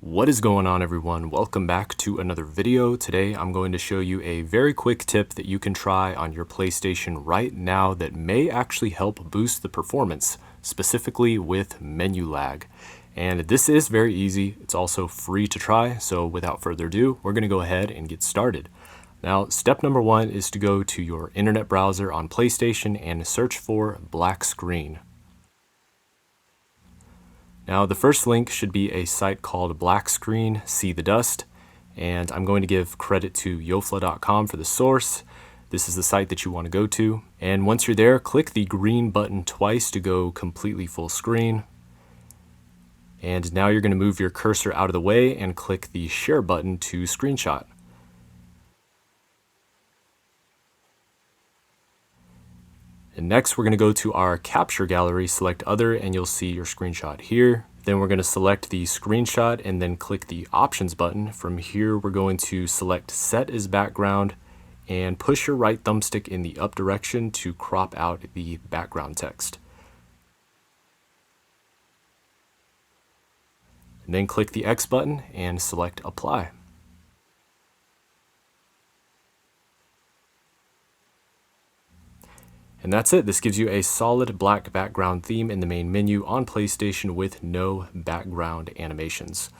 What is going on, everyone? Welcome back to another video. Today I'm going to show you a very quick tip that you can try on your PlayStation right now that may actually help boost the performance, specifically with menu lag. And this is very easy. It's also free to try. So without further ado, we're going to go ahead and get started. Now, step number one is to go to your internet browser on PlayStation and search for black screen. Now, the first link should be a site called Black Screen See the Dust, and I'm going to give credit to Yofla.com for the source. This is the site that you want to go to, and once you're there, click the green button twice to go completely full screen. And now you're going to move your cursor out of the way and click the share button to screenshot. And next, we're going to go to our capture gallery, select other, and you'll see your screenshot here. Then we're going to select the screenshot and then click the options button. From here, we're going to select set as background and push your right thumbstick in the up direction to crop out the background text. And then click the X button and select apply. And that's it. This gives you a solid black background theme in the main menu on PlayStation with no background animations.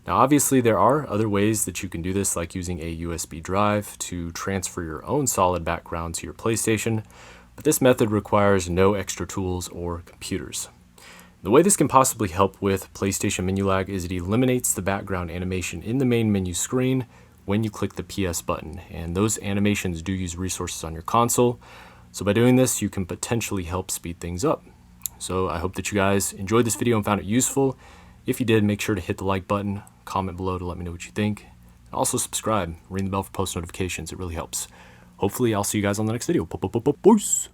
Now, obviously, there are other ways that you can do this, like using a USB drive to transfer your own solid background to your PlayStation, but this method requires no extra tools or computers. The way this can possibly help with PlayStation menu lag is it eliminates the background animation in the main menu screen when you click the PS button, and those animations do use resources on your console. So by doing this, you can potentially help speed things up. So I hope that you guys enjoyed this video and found it useful. If you did, make sure to hit the like button, comment below to let me know what you think. Also subscribe, ring the bell for post notifications. It really helps. Hopefully I'll see you guys on the next video. Peace.